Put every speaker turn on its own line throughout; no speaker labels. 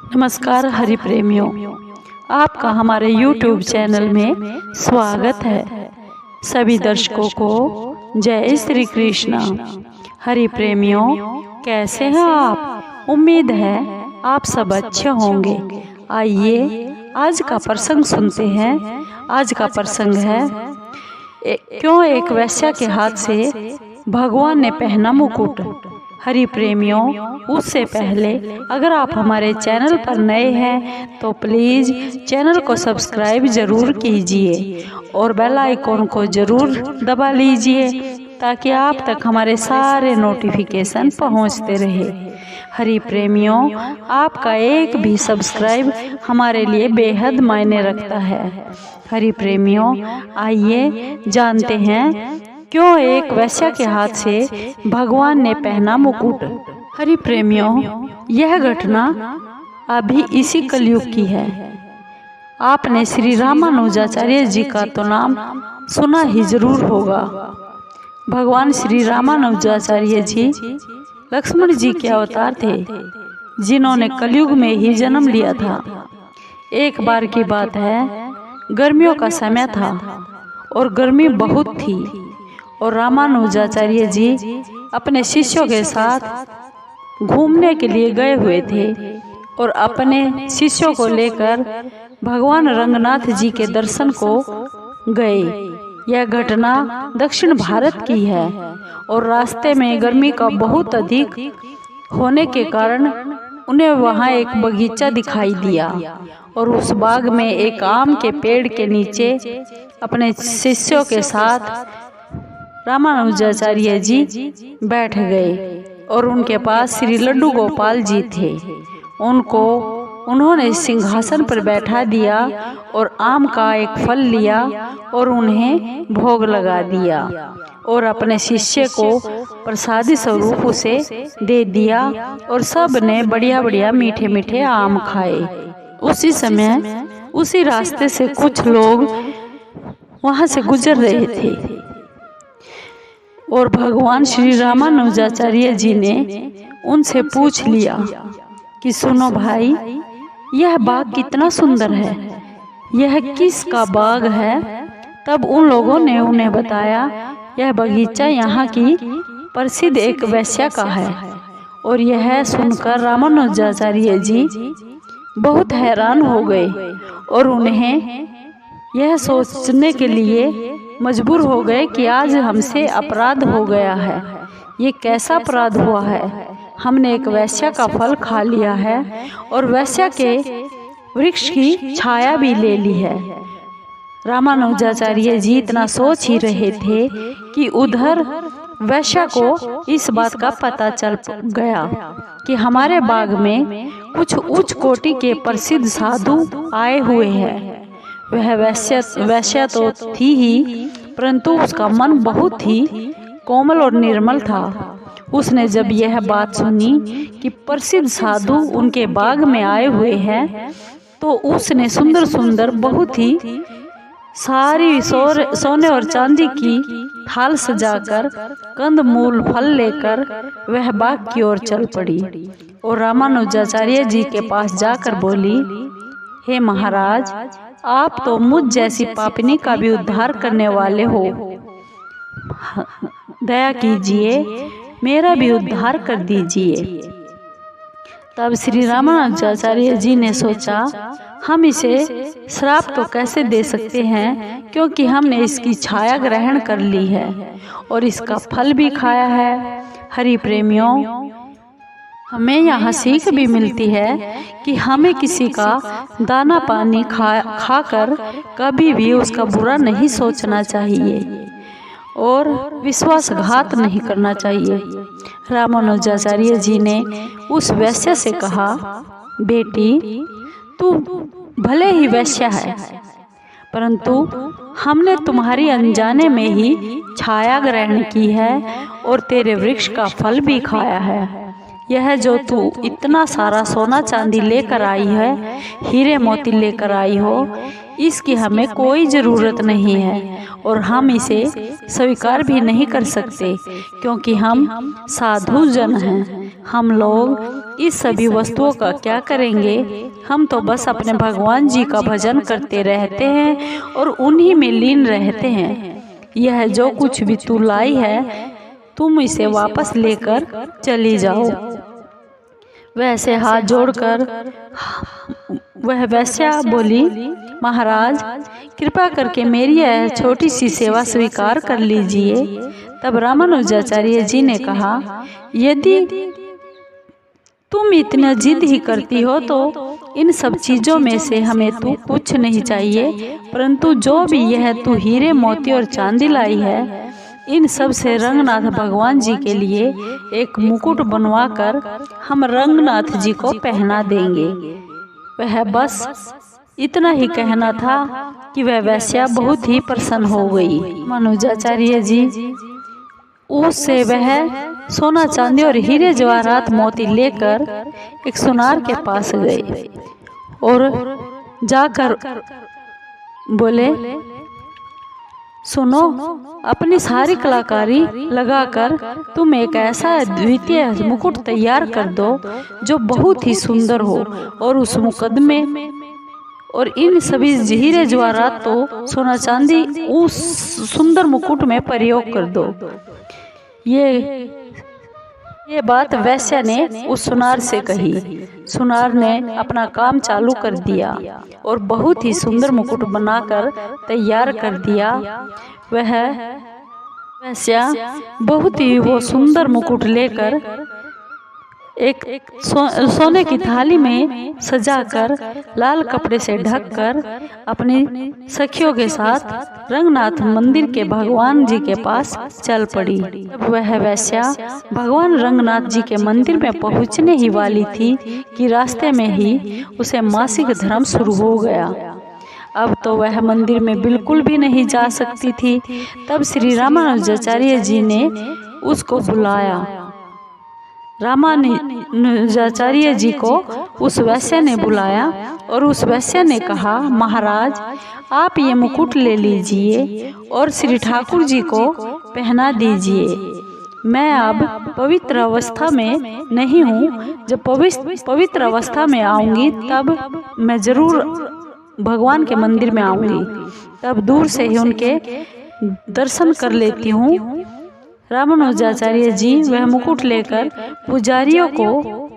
नमस्कार हरि प्रेमियों, आपका हमारे YouTube चैनल में स्वागत है। सभी दर्शकों को जय श्री कृष्ण। हरि प्रेमियों, कैसे हैं आप? उम्मीद है आप सब अच्छे होंगे। आइए आज का प्रसंग सुनते हैं। आज का प्रसंग है क्यों एक वेश्या के हाथ से भगवान ने पहना मुकुट। हरि प्रेमियों, उससे पहले अगर आप हमारे चैनल पर नए हैं तो प्लीज़ चैनल को सब्सक्राइब ज़रूर कीजिए और बेल आइकॉन को ज़रूर दबा लीजिए ताकि आप तक हमारे सारे नोटिफिकेशन पहुंचते रहे। हरि प्रेमियों, आपका एक भी सब्सक्राइब हमारे लिए बेहद मायने रखता है। हरि प्रेमियों, आइए जानते हैं क्यों एक वेश्या के हाथ से भगवान ने पहना मुकुट। हरि प्रेमियों, यह घटना अभी इसी कलयुग की है। आपने श्री रामानुजाचार्य जी का तो नाम सुना ही जरूर होगा। भगवान श्री रामानुजाचार्य जी लक्ष्मण जी के अवतार थे, जिन्होंने कलयुग में ही जन्म लिया था। एक बार की बात है, गर्मियों का समय था और गर्मी बहुत थी और रामानुजाचार्य जी अपने शिष्यों के साथ घूमने के लिए गए हुए थे और अपने शिष्यों को लेकर भगवान रंगनाथ जी के दर्शन को गए। यह घटना दक्षिण भारत की है और रास्ते में गर्मी का बहुत अधिक होने के कारण उन्हें वहां एक बगीचा दिखाई दिया और उस बाग में एक आम के पेड़ के नीचे अपने शिष्यों के साथ रामानुजाचार्य जी बैठ गए और उनके पास श्री लड्डू गोपाल जी थे। उन्होंने सिंहासन पर बैठा दिया और आम का एक फल लिया और उन्हें भोग लगा दिया और अपने शिष्य को प्रसादी स्वरूप उसे दे दिया और सब ने बढ़िया बढ़िया मीठे मीठे आम खाए। उसी समय उसी रास्ते से कुछ लोग वहां से गुजर रहे थे और भगवान श्री रामानुजाचार्य जी ने उनसे पूछ लिया कि सुनो भाई, यह बाग कितना सुंदर है, यह किसका बाग है? तब उन लोगों ने उन्हें बताया, यह बगीचा यहाँ की प्रसिद्ध एक वेश्या का है। और यह सुनकर रामानुजाचार्य जी बहुत हैरान हो गए और उन्हें यह सोचने के लिए मजबूर हो गए कि आज हमसे अपराध हो गया है। ये कैसा अपराध हुआ है? हमने एक वेश्या का फल खा लिया है और वेश्या के वृक्ष की छाया भी ले ली है। रामानुजाचार्य जी इतना सोच ही रहे थे कि उधर वेश्या को इस बात का पता चल गया कि हमारे बाग में कुछ उच्च कोटि के प्रसिद्ध साधु आए हुए हैं। वह वेश्या तो थी ही, परंतु उसका मन बहुत ही कोमल और निर्मल था। उसने जब यह बात सुनी कि प्रसिद्ध साधु उनके बाग में आए हुए हैं, तो उसने सुंदर सुंदर बहुत ही सारी सोने और चांदी की थाल सजाकर कंद मूल फल लेकर वह बाग की ओर चल पड़ी और रामानुजाचार्य जी के पास जाकर बोली, हे महाराज, आप तो मुझ जैसी पापिनी का भी उद्धार करने वाले हो। दया कीजिए, मेरा भी उद्धार कर दीजिए। तब श्री रामानुजाचार्य जी ने सोचा, हम इसे श्राप तो कैसे दे सकते हैं, क्योंकि हमने इसकी छाया ग्रहण कर ली है और इसका फल भी खाया है। हरि प्रेमियों, हमें यहाँ सीख भी मिलती है कि हमें किसी का दाना पानी खाकर कभी भी उसका बुरा नहीं सोचना चाहिए और विश्वासघात नहीं करना चाहिए। रामानुजाचार्य जी ने उस वेश्या से कहा, बेटी, तू भले ही वेश्या है, परंतु हमने तुम्हारी अनजाने में ही छाया ग्रहण की है और तेरे वृक्ष का फल भी खाया है। यह जो तू इतना सारा सोना चांदी लेकर आई है, हीरे मोती लेकर आई हो, इसकी हमें कोई ज़रूरत नहीं है और हम इसे स्वीकार भी नहीं कर सकते, क्योंकि हम साधु जन हैं। हम लोग इस सभी वस्तुओं का क्या करेंगे? हम तो बस अपने भगवान जी का भजन करते रहते हैं और उन्हीं में लीन रहते हैं। यह जो कुछ भी तू लाई है, तुम इसे वापस लेकर चली जाओ। वैसे हाथ जोड़कर वह वैश्या बोली, महाराज कृपा करके मेरी यह छोटी सी सेवा स्वीकार कर लीजिए। तब रामानुजाचार्य जी ने कहा, यदि तुम इतना जिद ही करती हो तो इन सब चीजों में से हमें तो कुछ नहीं चाहिए, परंतु जो भी यह तू हीरे मोती और चांदी लाई है, इन सब से रंगनाथ भगवान जी के लिए एक मुकुट बनवाकर हम रंगनाथ जी को पहना देंगे। वह बस इतना ही कहना था कि वह वैश्या बहुत ही प्रसन्न हो गई। रामानुजाचार्य जी उससे वह सोना चांदी और हीरे जवाहरात मोती लेकर एक सुनार के पास गए और जाकर बोले, सुनो, अपनी सारी कलाकारी लगाकर तुम एक ऐसा द्वितीय मुकुट तैयार कर दो जो बहुत ही सुंदर हो, और उस मुकदमे और इन सभी हीरे जवाहरात तो सोना चांदी उस सुंदर मुकुट में प्रयोग कर दो। ये बात वैश्या ने उस सुनार से कही। सुनार ने अपना काम चालू कर दिया और बहुत ही सुंदर मुकुट बनाकर तैयार कर दिया। वह वैश्या बहुत ही वो सुंदर मुकुट लेकर एक सोने की थाली में सजाकर लाल कपड़े से ढककर अपनी सखियों के साथ रंगनाथ मंदिर के भगवान जी के पास चल पड़ी। जब वह वैश्या भगवान रंगनाथ जी के मंदिर में पहुंचने ही वाली थी कि रास्ते में ही उसे मासिक धर्म शुरू हो गया। अब तो वह मंदिर में बिल्कुल भी नहीं जा सकती थी। तब श्री रामानुजाचार्य जी ने उसको बुलाया। रामानुजाचार्य जी को उस वैश्या ने बुलाया और उस वैश्या ने कहा, महाराज आप ये मुकुट ले लीजिए और श्री ठाकुर जी को पहना दीजिए। मैं अब पवित्र अवस्था में नहीं हूँ, जब पवित्र अवस्था में आऊंगी तब मैं जरूर भगवान के मंदिर में आऊंगी, तब दूर से ही उनके दर्शन कर लेती हूँ। रामानुजाचार्य जी वह मुकुट लेकर पुजारियों को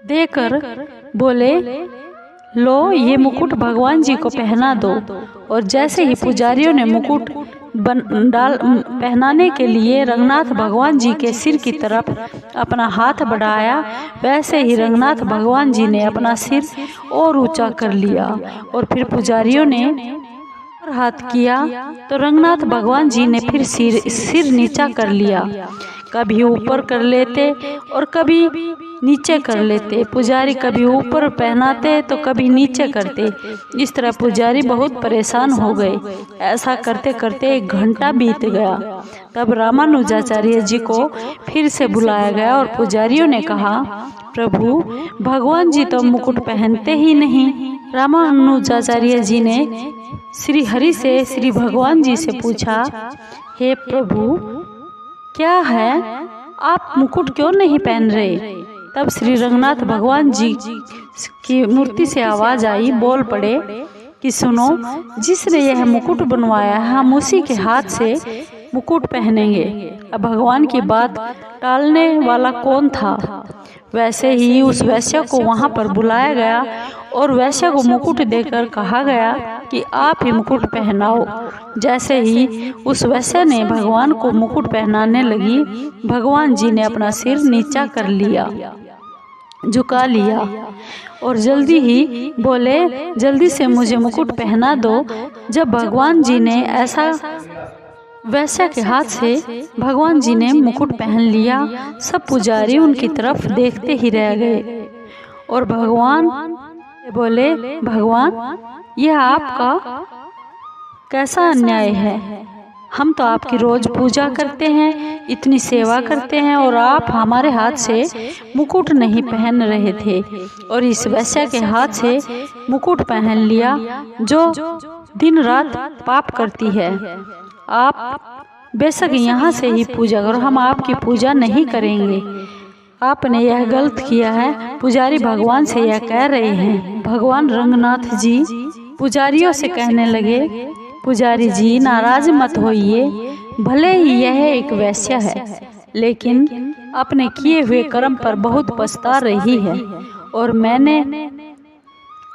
देकर बोले, लो ये मुकुट भगवान जी को पहना दो। और जैसे ही पुजारियों ने मुकुट पहनाने के लिए रंगनाथ भगवान जी के सिर की तरफ अपना हाथ बढ़ाया, वैसे ही रंगनाथ भगवान जी ने अपना सिर और ऊंचा कर लिया और फिर पुजारियों ने हाथ किया तो रंगनाथ भगवान जी ने फिर सिर नीचा कर लिया। कभी ऊपर कर लेते और कभी नीचे कर लेते। पुजारी कभी ऊपर पहनाते तो कभी नीचे करते। इस तरह पुजारी बहुत परेशान हो गए। ऐसा करते करते 1 घंटा बीत गया। तब रामानुजाचार्य जी को फिर से बुलाया गया और पुजारियों ने कहा, प्रभु भगवान जी तो मुकुट पहनते ही नहीं। रामानुजाचार्य जी ने श्री हरि से श्री भगवान जी से पूछा, हे प्रभु क्या है, आप मुकुट क्यों नहीं पहन रहे? तब श्री रंगनाथ भगवान जी की मूर्ति से आवाज आई, बोल पड़े कि सुनो, जिसने यह मुकुट बनवाया है हम उसी के हाथ से मुकुट पहनेंगे। अब भगवान की बात टालने वाला कौन था? वैसे ही उस वैश्या को वहां पर बुलाया गया और वैश्या को मुकुट देकर कहा गया कि आप ही मुकुट पहनाओ। जैसे ही उस वैश्या ने भगवान को मुकुट पहनाने लगी, भगवान जी ने अपना सिर नीचा कर लिया, झुका लिया और जल्दी ही बोले, जल्दी से मुझे मुकुट पहना दो। जब भगवान जी ने ऐसा वैश्या के हाथ से भगवान जी ने मुकुट पहन लिया, सब पुजारी उनकी तरफ देखते ही रह गए और भगवान बोले, भगवान यह आपका कैसा अन्याय है? हम तो आपकी रोज पूजा करते हैं, इतनी सेवा करते हैं और आप हमारे हाथ से मुकुट नहीं पहन रहे थे और इस वैश्या के हाथ से मुकुट पहन लिया जो दिन रात पाप करती है। आप बेशक यहाँ से ही पूजा करो, हम आपकी पूजा नहीं करेंगे। आपने यह गलत किया है। पुजारी भगवान से यह कह रहे हैं। भगवान रंगनाथ जी पुजारियों से कहने लगे, पुजारी जी नाराज मत होइए, भले ही यह एक वेश्या है, लेकिन अपने किए हुए कर्म पर बहुत पछता रही है और मैंने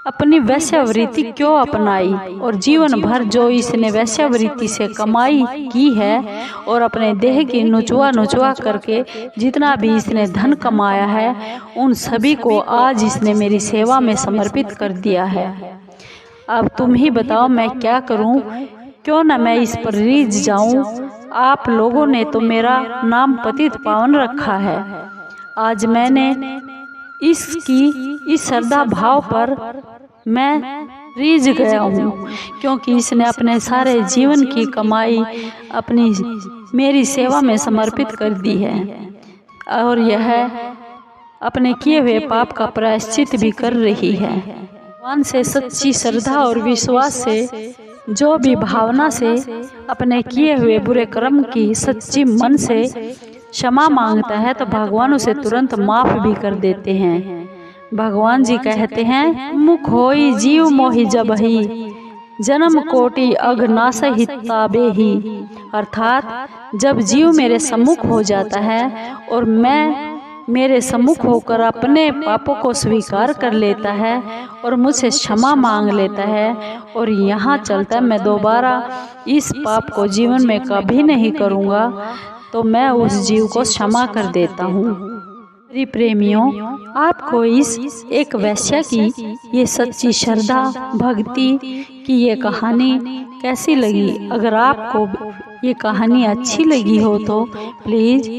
अपनी वैश्यावृत्ति क्यों अपनाई और जीवन भर जो इसने वैश्यावृत्ति से कमाई की है और अपने देह की नुचवा करके जितना भी इसने धन कमाया है, उन सभी को आज इसने मेरी सेवा में समर्पित कर दिया है। अब तुम ही बताओ मैं क्या करूं? क्यों न मैं इस पर रीझ जाऊं? आप लोगों ने तो मेरा नाम पतित पावन रखा है। आज मैंने इसकी इस श्रद्धा भाव पर मैं रीझ गया हूँ, क्योंकि इसने अपने सारे जीवन की कमाई अपनी मेरी सेवा में समर्पित कर दी है और यह अपने किए हुए पाप का प्रायश्चित भी कर रही है। भगवान से सच्ची श्रद्धा और विश्वास से जो भी भावना से अपने किए हुए बुरे कर्म की सच्ची मन से क्षमा मांगता है तो भगवान उसे तुरंत माफ भी कर देते हैं। भगवान जी कहते हैं, मुख होई जीव मोहि जबहि, जन्म कोटि अघ नासहि ताबेहि। अर्थात जब जीव मेरे सम्मुख हो जाता है और मैं मेरे सम्मुख होकर अपने पापों को स्वीकार कर लेता है और मुझसे क्षमा मांग लेता है और यहाँ चलता मैं दोबारा इस पाप को जीवन में कभी नहीं करूँगा, तो मैं उस जीव को क्षमा कर देता हूँ। प्रिय प्रेमियों, आपको इस एक वेश्या की ये सच्ची श्रद्धा भक्ति की ये कहानी कैसी लगी? अगर आपको ये कहानी अच्छी लगी हो तो प्लीज़